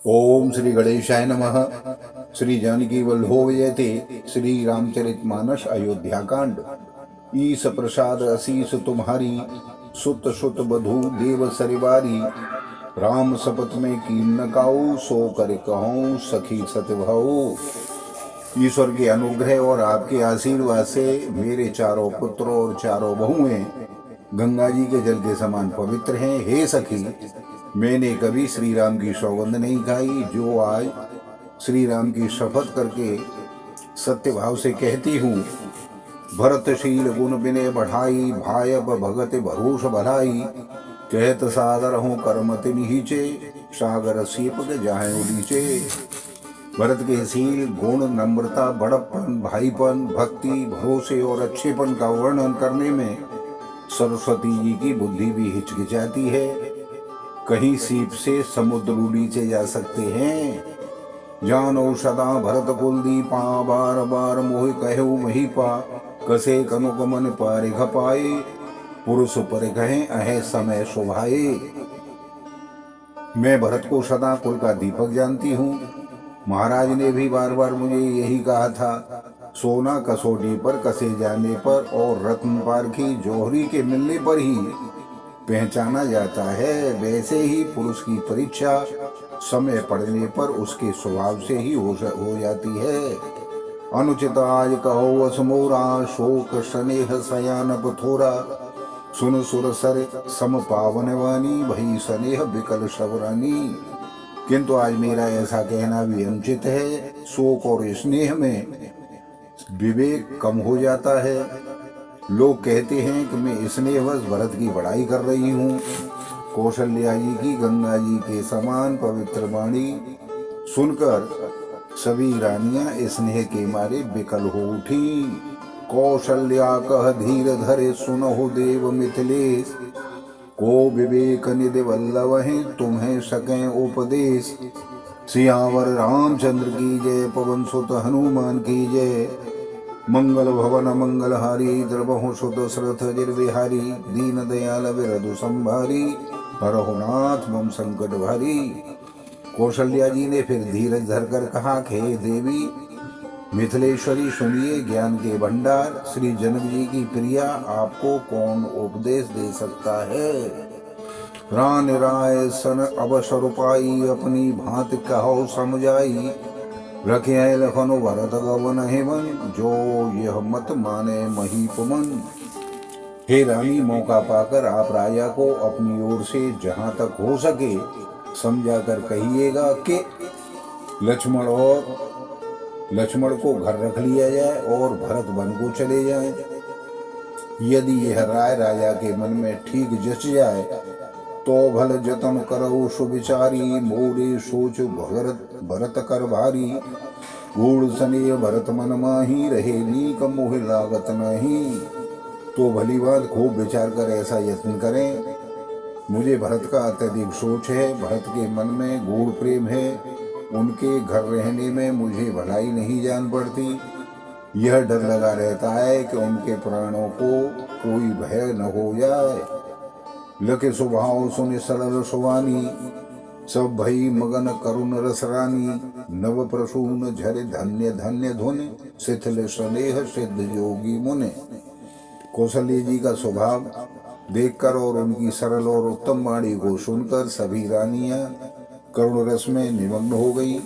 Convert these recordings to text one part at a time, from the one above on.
ओम श्री गणेशाय नमः। श्री जानकी वल्लभो जयते। श्री रामचरितमानस अयोध्या कांड। ईस प्रसाद असीस तुम्हारी, सुत सुत बधु देव सरिवारी। राम सपत में कीन न काऊ, सो कर कहूँ सखी सतभाऊ। ईश्वर के अनुग्रह और आपके आशीर्वाद से मेरे चारों पुत्र और चारों बहुएं गंगा जी के जल के समान पवित्र हैं। हे सखी, मैंने कभी श्री राम की सौगंध नहीं खाई, जो आज श्री राम की शपथ करके सत्य भाव से कहती हूँ। भरतशील गुण विनय बढ़ाई, भायब भगत भरोस भलाई। कहत सादर हूँ कर्म तिन्हीचे, सागर सीपक जाए उलीचे। भरत के शील गुण, नम्रता, बड़प्पन, भाईपन, भक्ति, भरोसे और अच्छेपन का वर्णन करने में सरस्वती जी की बुद्धि भी हिचकिचाती है। कहीं सीप से समुद्र नीचे जा सकते हैं। जानो सदा भरत कुल दीपा, बार बार मोहि कहु महीपा। कसे कनुक मन पारिख पाए, पुरुष पर कहें अहे समय शोभाए। मैं भरत को सदा कुल का दीपक जानती हूँ। महाराज ने भी बार बार मुझे यही कहा था। सोना कसौटी पर कसे जाने पर और रत्न पारखी जोहरी के मिलने पर ही पहचाना जाता है, वैसे ही पुरुष की परीक्षा समय पड़ने पर उसके स्वभाव से ही हो जाती है। अनुचित आज कहो असमोरा, शोक स्नेह सयानप थोरा। सुन सुर सर सम पावन वानी, भई स्नेह विकल शबरानी। किंतु आज मेरा ऐसा कहना भी अनुचित है। शोक और स्नेह में विवेक कम हो जाता है। लोग कहते हैं कि मैं स्नेहवश भरत की बड़ाई कर रही हूँ। कौशल्या जी की गंगा जी के समान पवित्र वाणी सुनकर सभी रानियां स्नेह के मारे विकल हो उठी। कौशल्या कह धीर धरे, सुनहु देव मिथिलेश। को विवेक निधि वल्लभ है, तुम्हें सकें उपदेश। सियावर रामचंद्र की जय, पवन सुत हनुमान की जय। मंगल भवन मंगलहारी, द्रवहु सुत दशरथ जिर बिहारी। दीन दयाल विरधु संभारी, हरहु नाथ मम संकट भारी। कौशल्या जी ने फिर धीरज धरकर कहा कि हे देवी मिथिलेश्वरी, सुनिए ज्ञान के भंडार। श्री जनक जी की प्रिया, आपको कौन उपदेश दे सकता है। रान राय सन अवसर पाई, अपनी भांति कहो समझाई। रखे लखन भरत गवन हेमन, जो यह मत माने महीपमन। हे रानी, मौका पाकर आप राजा को अपनी ओर से जहां तक हो सके समझाकर कहिएगा कि लक्ष्मण को घर रख लिया जाए और भरत वन को चले जाएं। यदि यह राय राजा के मन में ठीक जच जाए तो भल जतन करऊ सुविचारी। मोरे सोच भरत कर भारी, गूढ़ स्नेह भरत मन माही। रहे नीक मोह लागत नहीं। तो भली बात खूब विचार कर ऐसा यत्न करें। मुझे भरत का अत्यधिक सोच है। भरत के मन में गूढ़ प्रेम है। उनके घर रहने में मुझे भलाई नहीं जान पड़ती। यह डर लगा रहता है कि उनके प्राणों को कोई भय न हो जाए। लके स्वभाव सुन सरल सुवानी, सब भई मगन करुण रसरानी। नव प्रसून झरे धन्य धन्य धुन, शिथिल स्नेह सिद्ध योगी मुने। कौशल्य जी का स्वभाव देखकर और उनकी सरल और उत्तम वाणी को सुनकर सभी रानियां करुण रस में निमग्न हो गई।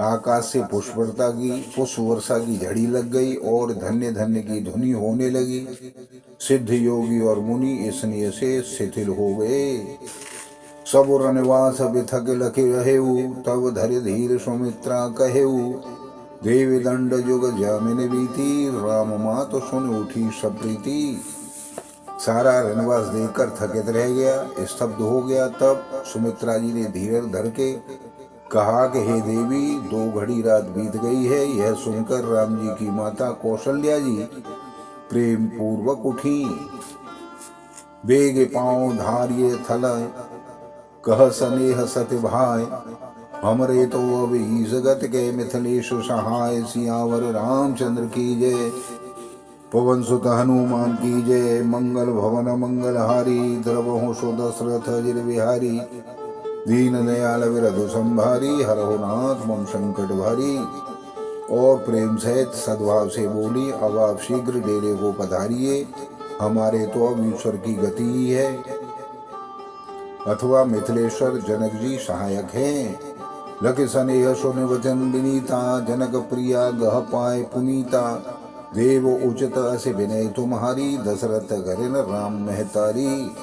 आकाश से पुष्प वर्षा की झड़ी लग गई और धन्य धन्य की ध्वनि होने लगी। सिद्ध योगी और मुनि स्नेह से शिथिल हो गए। सब रनवास बिथक लखे रहेऊ, तब धरि धीर सुमित्रा कहेऊ। देवी दंड जुग जामिन बीती, राम मात सुन उठी सप्रीति। सारा रनवास देखकर थकित रह गया, स्तब्ध हो गया। तब सुमित्रा जी ने धीरज धर के कहा कि हे देवी, 2 घड़ी रात बीत गई है। यह सुनकर राम जी की माता कौशल्या जी प्रेम पूर्वक उठी। बेग पांव धारिये थल, कह स्नेह सत्य भाय। हमरे तो अब ही जगत के मिथिलेश सहाय। सियावर रामचंद्र की जय, पवन सुत हनुमान की जय। मंगल भवन मंगलहारी, द्रवहु सुत दशरथ जिर बिहारी। दीन दयाल विरधु संभारी, हरहु नाथ मम संकट भारी। और प्रेम सहित सद्भाव से बोली, अब आप शीघ्र डेरे को पधारिए, हमारे तो अब ईश्वर की गति ही है, अथवा मिथिलेश्वर जनक जी सहायक हैं। लख स्नेह सुन वचन विनीता, जनक प्रिया गह पाए पुनीता। देव उचित अस विनय तुम्हारी, दशरथ घरिन राम महतारी।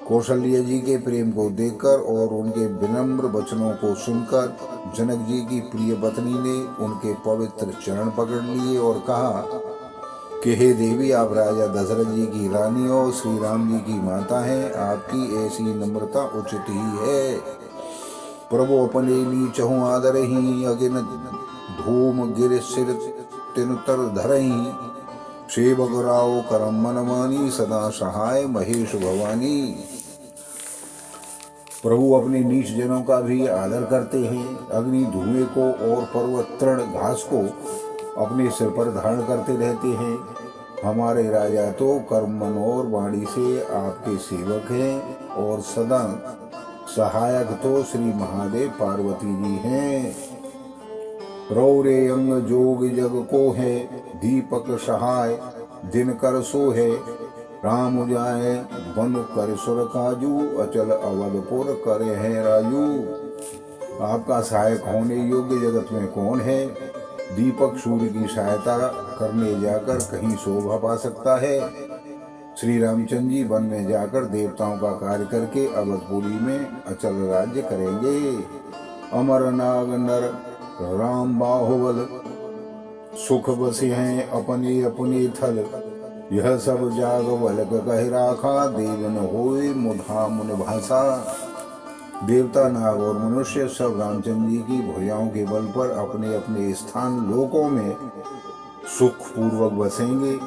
कौशल्य जी के प्रेम को देखकर और उनके विनम्र वचनों को सुनकर जनक जी की प्रिय पत्नी ने उनके पवित्र चरण पकड़ लिए और कहा कि हे देवी, आप राजा दशरथ जी की रानी और श्री राम जी की माता हैं, आपकी ऐसी नम्रता उचित ही है। प्रभु अपने नीचहु आदरही, अगिन धूम गिर सिर तिनुतर धरही। सेवक राव करम मन मानी, सदा सहाय महेश भवानी। प्रभु अपने नीच जनों का भी आदर करते हैं। अग्नि धुएं को और पर्वत तृण घास को अपने सिर पर धारण करते रहते हैं। हमारे राजा तो कर्म मन और वाणी से आपके सेवक हैं और सदा सहायक तो श्री महादेव पार्वती जी हैं। रौरे अंग जोग जग को है, दीपक सहाय दिन कर सो है। राम जाए बन कर सुर काजू, अचल अवधपुर करे हैं राजू। आपका सहायक होने योग्य जगत में कौन है? दीपक सूर्य की सहायता करने जाकर कहीं शोभा पा सकता है? श्री रामचंद्र जी वन में जाकर देवताओं का कार्य करके अवधपुरी में अचल राज्य करेंगे। अमर नाग नर राम बाहुबल, सुख बसे हैं अपने अपने थल। यह सब जाग वलक कह राखा, देवन होए मुधा मुन भाषा। देवता नाग और मनुष्य सब रामचंद्र जी की भुजाओं के बल पर अपने अपने स्थान लोकों में सुख पूर्वक बसेंगे।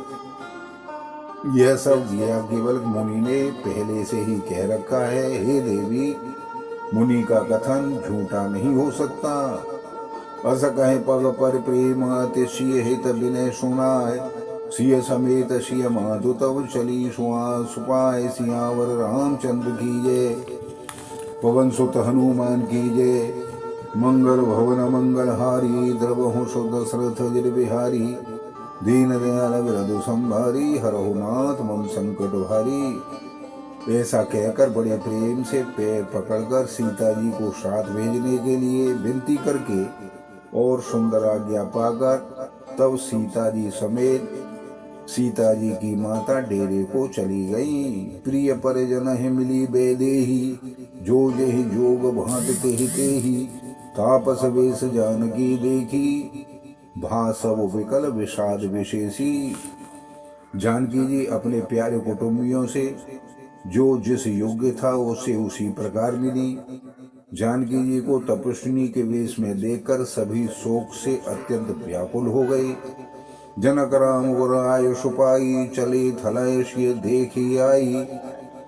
यह सब केवल मुनि ने पहले से ही कह रखा है। हे देवी, मुनि का कथन झूठा नहीं हो सकता। अस कहे पग पर प्रेम, अतिशय हित विनय सुनाय। सिय समेत सिय माधु तब चली सुपाय। सियावर रामचंद्र की जय, पवन सुत हनुमान की जय। मंगल भवन मंगल हारी, द्रवहु दशरथ जल बिहारी। दीन दयाल विरधु संभारी, हरहु नाथ मम संकट भारी। ऐसा कहकर बड़े प्रेम से पैर पकड़कर सीता जी को साथ भेजने के लिए विनती करके और सुंदर आज्ञा पाकर तब सीता जी समेत सीता जी की माता डेरे को चली गई। प्रिय परिजन है मिली बेदेही, जो जेहि जोग भांत तेहि तेहि। तापस वेश जानकी देखी, भासव विकल विषाद विशेषी। जानकी जी अपने प्यारे कुटुंबियों से जो जिस योग्य था उससे उसी प्रकार मिली। जानकी जी को तपस्विनी के वेश में देखकर सभी शोक से अत्यंत व्याकुल हो गए। जनक राम गुराय सुपाई, चले थलय सिय देखी आई।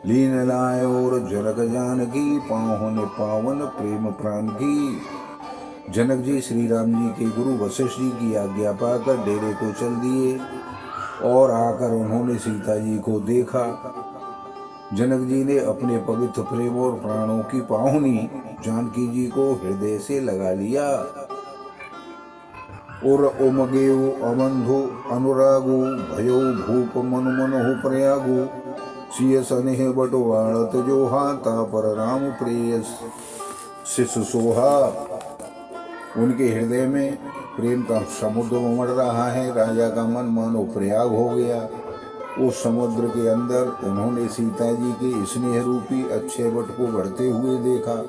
लीन लाय और जनक जानकी, पावन पावन प्रेम प्राण की। जनक जी श्री राम जी के गुरु वशिष्ठ जी की आज्ञा पाकर डेरे को चल दिए और आकर उन्होंने सीता जी को देखा। जनक जी ने अपने पवित्र प्रेम और प्राणों की पाहुनी जानकी जी को हृदय से लगा लिया और उमगेऊ अबंधु अनुरागु, भयो भूप मनु मनोहु प्रयागु। सिय सनेह बटवाणत जोहा, तापर राम प्रिय शिशु सोहा। उनके हृदय में प्रेम का समुद्र उमड़ रहा है। राजा का मन मानो प्रयाग हो गया। उस समुद्र के अंदर उन्होंने सीता जी के स्नेह रूपी अच्छे वट को बढ़ते हुए देखा।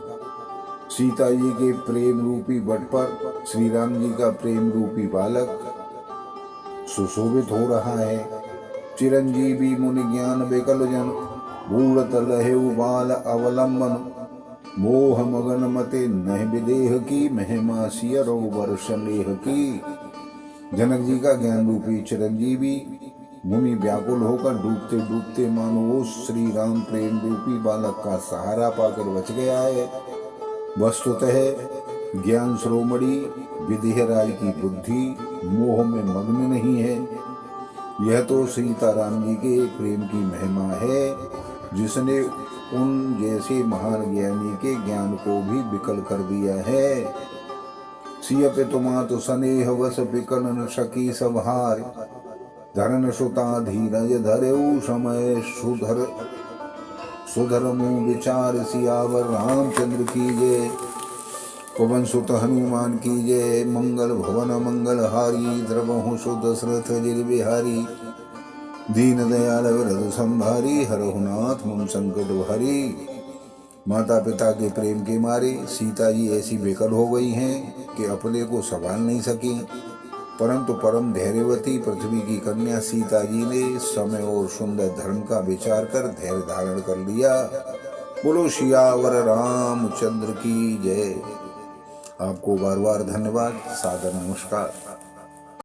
सीता जी के प्रेम रूपी वट पर श्री राम जी का प्रेम रूपी बालक सुशोभित हो रहा है। चिरंजीवी मुनि ज्ञान विकल जन, बूढ़ तलहे बाल अवलंबन। मोह मगन मते नह विदेह की, महिमा सिय रघुबर स्नेह की। जनक जी का ज्ञान रूपी चिरंजीवी मुनि व्याकुल होकर डूबते डूबते मानो उस श्री राम प्रेम रूपी बालक का सहारा पाकर बच गया है। वस्तुतः ज्ञान श्रोमणी विदेहराज की बुद्धि मोह में मग्न नहीं है। यह तो सीता राम जी के प्रेम की महिमा है, जिसने उन जैसे महान ज्ञानी के ज्ञान को भी विकल कर दिया है। सिय पे तुमा तो स्नेह वश विकल न सकी सब हार, धरन सुता धीरज धरेऊ समय सुधर्मु विचार, सियावर रामचंद्र की जय। पवन सुत हनुमान की जय। मंगल भवन मंगल हारी, द्रवहु सु दशरथ जिर बिहारी। दीन दयाल वरद संभारी, हरहु नाथ मम संकट हरी। माता पिता के प्रेम के मारे सीता जी ऐसी बेकल हो गई हैं कि अपने को संभाल नहीं सकी, परंतु परम धैर्यवती पृथ्वी की कन्या सीता जी ने समय और सुंदर धर्म का विचार कर धैर्य धारण कर लिया। बोलो सियावर रामचंद्र की जय। आपको बार बार धन्यवाद, सादर नमस्कार।